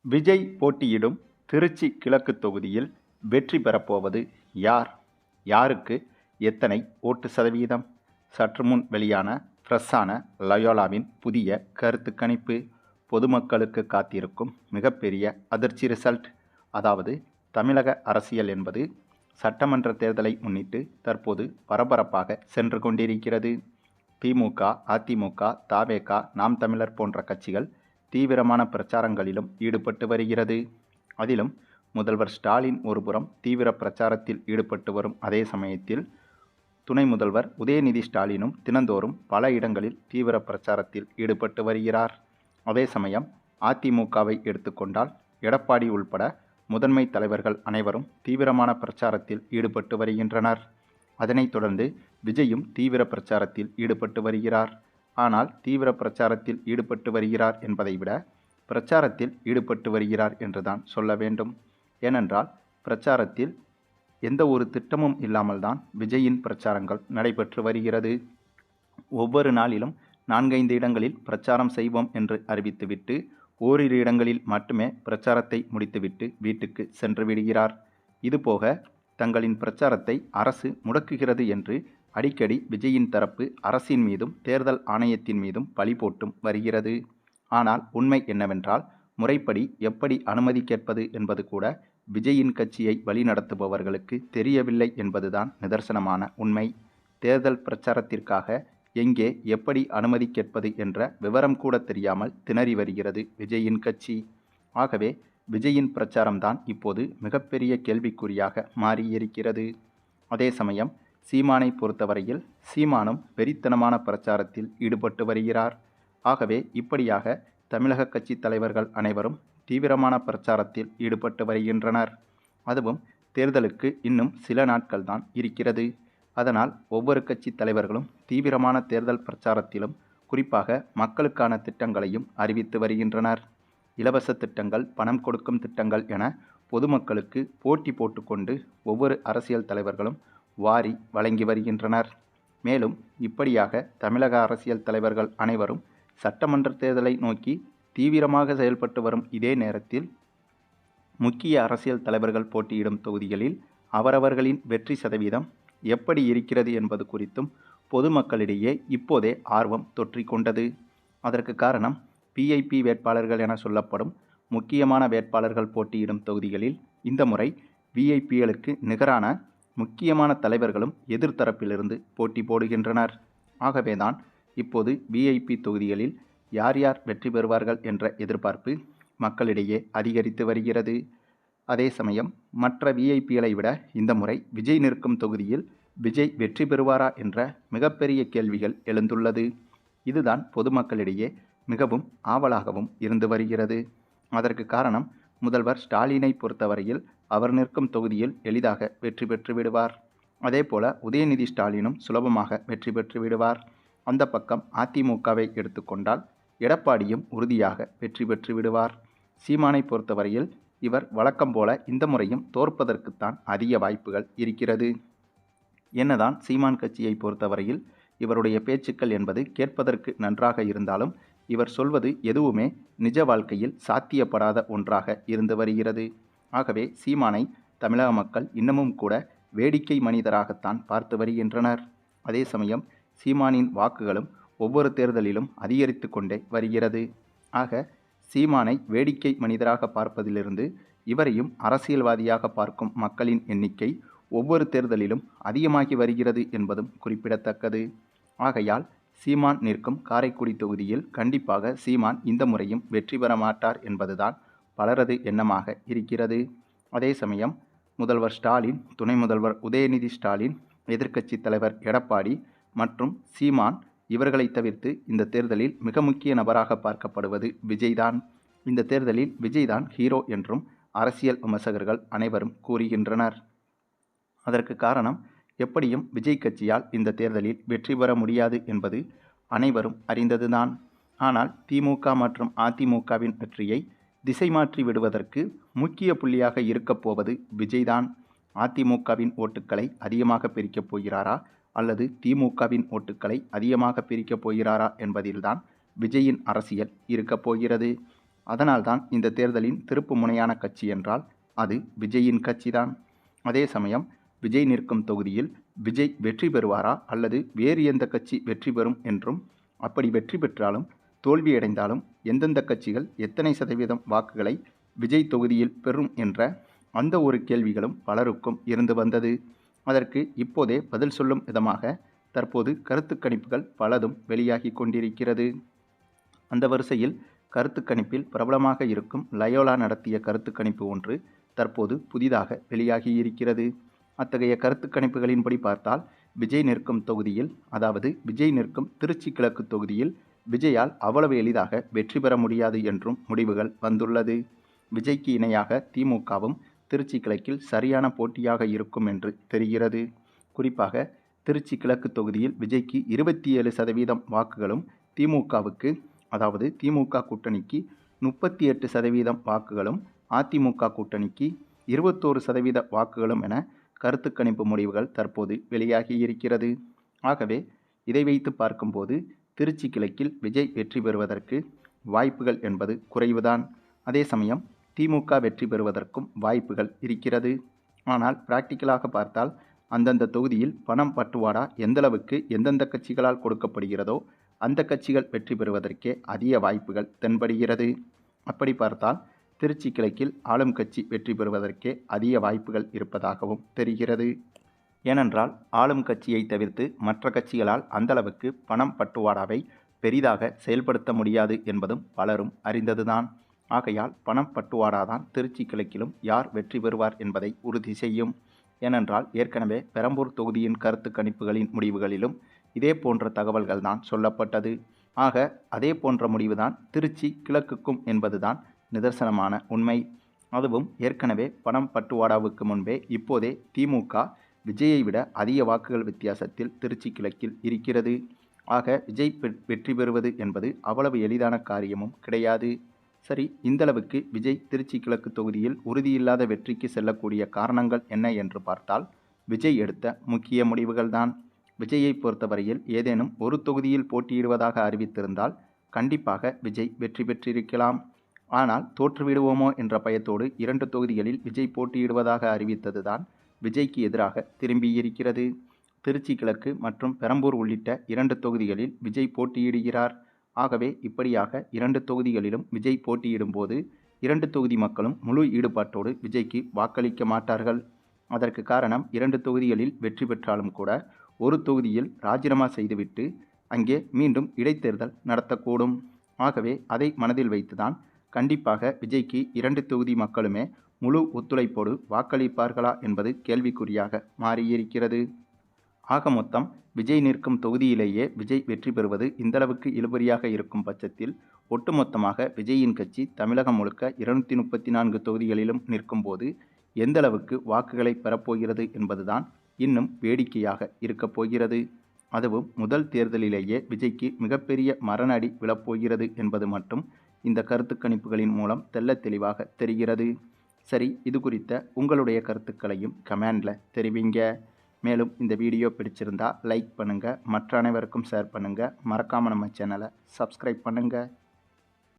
விஜய் போட்டியிடும் திருச்சி கிழக்கு தொகுதியில் வெற்றி பெறப்போவது யார்? யாருக்கு எத்தனை ஓட்டு சதவீதம்? சற்று முன் வெளியான ஃப்ரெஷ்ஷான லயோலாவின் புதிய கருத்து கணிப்பு. பொதுமக்களுக்கு காத்திருக்கும் மிகப்பெரிய அதிர்ச்சி ரிசல்ட். அதாவது தமிழக அரசியல் என்பது சட்டமன்ற தேர்தலை முன்னிட்டு தற்போது பரபரப்பாக சென்று கொண்டிருக்கிறது. திமுக, அதிமுக, தவேக, நாம் தமிழர் போன்ற கட்சிகள் தீவிரமான பிரச்சாரங்களிலும் ஈடுபட்டு வருகிறது. அதிலும் முதல்வர் ஸ்டாலின் ஒருபுறம் தீவிர பிரச்சாரத்தில் ஈடுபட்டு வரும் அதே சமயத்தில் துணை முதல்வர் உதயநிதி ஸ்டாலினும் தினந்தோறும் பல இடங்களில் தீவிர பிரச்சாரத்தில் ஈடுபட்டு வருகிறார். அதே சமயம் அதிமுகவை எடுத்துக்கொண்டால் எடப்பாடி உள்பட முதன்மை தலைவர்கள் அனைவரும் தீவிரமான பிரச்சாரத்தில் ஈடுபட்டு வருகின்றனர். அதனைத் தொடர்ந்து விஜயும் தீவிர பிரச்சாரத்தில் ஈடுபட்டு வருகிறார். ஆனால் தீவிர பிரச்சாரத்தில் ஈடுபட்டு வருகிறார் என்பதை விட பிரச்சாரத்தில் ஈடுபட்டு வருகிறார் என்றுதான் சொல்ல வேண்டும். ஏனென்றால் பிரச்சாரத்தில் எந்த ஒரு திட்டமும் இல்லாமல் தான் விஜயின் பிரச்சாரங்கள் நடைபெற்று வருகிறது. ஒவ்வொரு நாளிலும் 4-5 இடங்களில் பிரச்சாரம் செய்வோம் என்று அறிவித்துவிட்டு ஓரிரு இடங்களில் மட்டுமே பிரச்சாரத்தை முடித்துவிட்டு வீட்டுக்கு சென்று விடுகிறார். இதுபோக தங்களின் பிரச்சாரத்தை அரசு முடக்குகிறது என்று அடிக்கடி விஜயின் தரப்பு அரசின் மீதும் தேர்தல் ஆணையத்தின் மீதும் பழி போட்டும் வருகிறது. ஆனால் உண்மை என்னவென்றால் முறைப்படி எப்படி அனுமதி கேட்பது என்பது கூட விஜயின் கட்சியை வழிநடத்துபவர்களுக்கு தெரியவில்லை என்பதுதான் நிதர்சனமான உண்மை. தேர்தல் பிரச்சாரத்திற்காக எங்கே எப்படி அனுமதி கேட்பது என்ற விவரம் கூட தெரியாமல் திணறி வருகிறது விஜயின் கட்சி. ஆகவே விஜயின் பிரச்சாரம்தான் இப்போது மிகப்பெரிய கேள்விக்குறியாக மாறியிருக்கிறது. அதே சமயம் சீமானை பொறுத்தவரையில் சீமானும் வெறித்தனமான பிரச்சாரத்தில் ஈடுபட்டு வருகிறார். ஆகவே இப்படியாக தமிழக கட்சி தலைவர்கள் அனைவரும் தீவிரமான பிரச்சாரத்தில் ஈடுபட்டு வருகின்றனர். அதுவும் தேர்தலுக்கு இன்னும் சில நாட்கள் தான் இருக்கிறது. அதனால் ஒவ்வொரு கட்சி தலைவர்களும் தீவிரமான தேர்தல் பிரச்சாரத்திலும் குறிப்பாக மக்களுக்கான திட்டங்களையும் அறிவித்து வருகின்றனர். இலவச திட்டங்கள், பணம் கொடுக்கும் திட்டங்கள் என பொதுமக்களுக்கு போட்டி போட்டுக்கொண்டு ஒவ்வொரு அரசியல் தலைவர்களும் வாரி வழங்கி வருகின்றனர். மேலும் இப்படியாக தமிழக அரசியல் தலைவர்கள் அனைவரும் சட்டமன்ற தேர்தலை நோக்கி தீவிரமாக செயல்பட்டு வரும் இதே நேரத்தில் முக்கிய அரசியல் தலைவர்கள் போட்டியிடும் தொகுதிகளில் அவரவர்களின் வெற்றி சதவீதம் எப்படி இருக்கிறது என்பது குறித்தும் பொதுமக்களிடையே இப்போதே ஆர்வம் தொற்றிக்கொண்டது. அதற்கு காரணம் பிஐபி வேட்பாளர்கள் என சொல்லப்படும் முக்கியமான வேட்பாளர்கள் போட்டியிடும் தொகுதிகளில் இந்த முறை விஐபிகளுக்கு நிகரான முக்கியமான தலைவர்களும் எதிர்த்தரப்பிலிருந்து போட்டி போடுகின்றனர். ஆகவேதான் இப்போது விஐபி தொகுதிகளில் யார் யார் வெற்றி பெறுவார்கள் என்ற எதிர்பார்ப்பு மக்களிடையே அதிகரித்து வருகிறது. அதே சமயம் மற்ற விஐபிகளை விட இந்த முறை விஜய் நிற்கும் தொகுதியில் விஜய் வெற்றி பெறுவாரா என்ற மிகப்பெரிய கேள்விகள் எழுந்துள்ளது. இதுதான் பொதுமக்களிடையே மிகவும் ஆவலாகவும் இருந்து வருகிறது. அதற்கு காரணம் முதல்வர் ஸ்டாலினை பொறுத்தவரையில் அவர் நிற்கும் தொகுதியில் எளிதாக வெற்றி பெற்று விடுவார். அதேபோல உதயநிதி ஸ்டாலினும் சுலபமாக வெற்றி பெற்று விடுவார். அந்த பக்கம் அதிமுகவை எடுத்துக்கொண்டால் எடப்பாடியும் உறுதியாக வெற்றி பெற்று விடுவார். சீமானை பொறுத்தவரையில் இவர் வழக்கம் போல இந்த முறையும் தோற்பதற்குத்தான் அதிக வாய்ப்புகள் இருக்கிறது. என்னதான் சீமான் கட்சியை பொறுத்தவரையில் இவருடைய பேச்சுக்கள் என்பது கேட்பதற்கு நன்றாக இருந்தாலும் இவர் சொல்வது எதுவுமே நிஜ வாழ்க்கையில் சாத்தியப்படாத ஒன்றாக இருந்து வருகிறது. ஆகவே சீமானை தமிழக மக்கள் இன்னமும் கூட வேடிக்கை மனிதராகத்தான் பார்த்து வருகின்றனர். அதே சமயம் சீமானின் வாக்குகளும் ஒவ்வொரு தேர்தலிலும் அதிகரித்து கொண்டே வருகிறது. ஆக சீமானை வேடிக்கை மனிதராக பார்ப்பதிலிருந்து இவரையும் அரசியல்வாதியாக பார்க்கும் மக்களின் எண்ணிக்கை ஒவ்வொரு தேர்தலிலும் அதிகமாகி வருகிறது என்பதும் குறிப்பிடத்தக்கது. ஆகையால் சீமான் நிற்கும் காரைக்குடி தொகுதியில் கண்டிப்பாக சீமான் இந்த முறையும் வெற்றி பெற மாட்டார் என்பதுதான் பலரது எண்ணமாக இருக்கிறது. அதே சமயம் முதல்வர் ஸ்டாலின், துணை முதல்வர் உதயநிதி ஸ்டாலின், எதிர்க்கட்சி தலைவர் எடப்பாடி மற்றும் சீமான் இவர்களை தவிர்த்து இந்த தேர்தலில் மிக முக்கிய நபராக பார்க்கப்படுவது விஜய்தான். இந்த தேர்தலில் விஜய்தான் ஹீரோ என்றும் அரசியல் விமர்சகர்கள் அனைவரும் கூறுகின்றனர். அதற்கு காரணம் எப்படியும் விஜய் கட்சியால் இந்த தேர்தலில் வெற்றி பெற முடியாது என்பது அனைவரும் அறிந்ததுதான். ஆனால் திமுக மற்றும் அதிமுகவின் வெற்றியை திசை மாற்றி விடுவதற்கு முக்கிய புள்ளியாக இருக்கப் போவது விஜய்தான். அதிமுகவின் ஓட்டுக்களை அதிகமாக பிரிக்கப் போகிறாரா அல்லது திமுகவின் ஓட்டுக்களை அதிகமாக பிரிக்கப் போகிறாரா என்பதில்தான் விஜயின் அரசியல் இருக்கப் போகிறது. அதனால்தான் இந்த தேர்தலின் திருப்பு முனையான கட்சி என்றால் அது விஜயின் கட்சிதான். அதே சமயம் விஜய் நிற்கும் தொகுதியில் விஜய் வெற்றி பெறுவாரா அல்லது வேறு எந்த கட்சி வெற்றி பெறும் என்றும், அப்படி வெற்றி பெற்றாலும் தோல்வியடைந்தாலும் எந்தெந்த கட்சிகள் எத்தனை சதவீதம் வாக்குகளை விஜய் தொகுதியில் பெறும் என்ற அந்த ஒரு கேள்விகளும் பலருக்கும் இருந்து வந்தது. அதற்கு இப்போதே பதில் சொல்லும் விதமாக தற்போது கருத்து கணிப்புகள் பலதும் வெளியாகி கொண்டிருக்கிறது. அந்த வரிசையில் கருத்து கணிப்பில் பிரபலமாக இருக்கும் லயோலா நடத்திய கருத்து கணிப்பு ஒன்று தற்போது புதிதாக வெளியாகியிருக்கிறது. அத்தகைய கருத்து கணிப்புகளின்படி பார்த்தால் விஜய் நிற்கும் தொகுதியில், அதாவது விஜய் நிற்கும் திருச்சி கிழக்கு தொகுதியில் விஜயால் அவ்வளவு எளிதாக வெற்றி பெற முடியாது என்றும் முடிவுகள் வந்துள்ளது. விஜய்க்கு இணையாக திமுகவும் திருச்சி கிழக்கில் சரியான போட்டியாக இருக்கும் என்று தெரிகிறது. குறிப்பாக திருச்சி கிழக்கு தொகுதியில் விஜய்க்கு 27% வாக்குகளும், திமுகவுக்கு, அதாவது திமுக கூட்டணிக்கு 38% வாக்குகளும், அதிமுக கூட்டணிக்கு 21% வாக்குகளும் என கருத்து கணிப்பு முடிவுகள் தற்போது வெளியாகியிருக்கிறது. ஆகவே இதை வைத்து பார்க்கும்போது திருச்சி கிழக்கில் விஜய் வெற்றி பெறுவதற்கு வாய்ப்புகள் என்பது குறைவுதான். அதே சமயம் திமுக வெற்றி பெறுவதற்கும் வாய்ப்புகள் இருக்கிறது. ஆனால் பிராக்டிக்கலாக பார்த்தால் அந்தந்த தொகுதியில் பணம் பட்டுவாடா எந்தளவுக்கு எந்தெந்த கட்சிகளால் கொடுக்கப்படுகிறதோ அந்த கட்சிகள் வெற்றி பெறுவதற்கே அதிக வாய்ப்புகள் தென்படுகிறது. அப்படி பார்த்தால் திருச்சி கிழக்கில் ஆளும் கட்சி வெற்றி பெறுவதற்கே அதிக வாய்ப்புகள் இருப்பதாகவும் தெரிகிறது. ஏனென்றால் ஆளும் கட்சியை தவிர்த்து மற்ற கட்சிகளால் அந்தளவுக்கு பணம் பட்டுவாடாவை பெரிதாக செயல்படுத்த முடியாது என்பதும் பலரும் அறிந்ததுதான். ஆகையால் பணம் பட்டுவாடாதான் திருச்சி கிழக்கிலும் யார் வெற்றி பெறுவார் என்பதை உறுதி செய்யும். ஏனென்றால் ஏற்கனவே பெரம்பூர் தொகுதியின் கருத்து கணிப்புகளின் முடிவுகளிலும் இதே போன்ற தகவல்கள் தான் சொல்லப்பட்டது. ஆக அதே போன்ற முடிவுதான் திருச்சி கிழக்குக்கும் என்பதுதான் நிதர்சனமான உண்மை. அதுவும் ஏற்கனவே பணம் பட்டுவாடாவுக்கு முன்பே இப்போதே திமுக விஜயை விட அதிக வாக்குகள் வித்தியாசத்தில் திருச்சி கிழக்கில் இருக்கிறது. ஆக விஜய் வெற்றி பெறுவது என்பது அவ்வளவு எளிதான காரியமும் கிடையாது. சரி, இந்தளவுக்கு விஜய் திருச்சி கிழக்கு தொகுதியில் உறுதியில்லாத வெற்றிக்கு செல்லக்கூடிய காரணங்கள் என்ன என்று பார்த்தால் விஜய் எடுத்த முக்கிய முடிவுகள்தான். விஜயை பொறுத்தவரையில் ஏதேனும் ஒரு தொகுதியில் போட்டியிடுவதாக அறிவித்திருந்தால் கண்டிப்பாக விஜய் வெற்றி பெற்றிருக்கலாம். ஆனால் தோற்றுவிடுவோமோ என்ற பயத்தோடு 2 தொகுதிகளில் விஜய் போட்டியிடுவதாக அறிவித்ததுதான் விஜய்க்கு எதிராக திரும்பியிருக்கிறது. திருச்சி கிழக்கு மற்றும் பெரம்பூர் உள்ளிட்ட 2 தொகுதிகளில் விஜய் போட்டியிடுகிறார். ஆகவே இப்படியாக 2 தொகுதிகளிலும் விஜய் போட்டியிடும் போது 2 தொகுதி மக்களும் முழு ஈடுபாட்டோடு விஜய்க்கு வாக்களிக்க மாட்டார்கள். அதற்கு காரணம் 2 தொகுதிகளில் வெற்றி பெற்றாலும் கூட ஒரு தொகுதியில் ராஜினாமா செய்துவிட்டு அங்கே மீண்டும் இடைத்தேர்தல் நடத்தக்கூடும். ஆகவே அதை மனதில் வைத்துதான் கண்டிப்பாக விஜய்க்கு 2 தொகுதி மக்களுமே முழு ஒத்துழைப்போடு வாக்களிப்பார்களா என்பது கேள்விக்குறியாக மாறியிருக்கிறது. ஆக மொத்தம் விஜய் நிற்கும் தொகுதியிலேயே விஜய் வெற்றி பெறுவது இந்தளவுக்கு இழுபறியாக இருக்கும் பட்சத்தில் ஒட்டுமொத்தமாக விஜயின் கட்சி தமிழகம் முழுக்க 234 தொகுதிகளிலும் நிற்கும்போது எந்தளவுக்கு வாக்குகளை பெறப்போகிறது என்பதுதான் இன்னும் வேடிக்கையாக இருக்கப் போகிறது. அதுவும் முதல் தேர்தலிலேயே விஜய்க்கு மிகப்பெரிய மரண அடி விழப்போகிறது என்பது மட்டும் இந்த கருத்து கணிப்புகளின் மூலம் தெள்ளத் தெளிவாக தெரிகிறது. சரி, இது குறித்த உங்களுடைய கருத்துக்களையும் கமெண்டில் தெரிவிங்க. மேலும் இந்த வீடியோ பிடிச்சிருந்தா லைக் பண்ணுங்கள், மற்ற அனைவருக்கும் ஷேர் பண்ணுங்கள், மறக்காமல் நம்ம சேனலை சப்ஸ்கிரைப் பண்ணுங்கள்.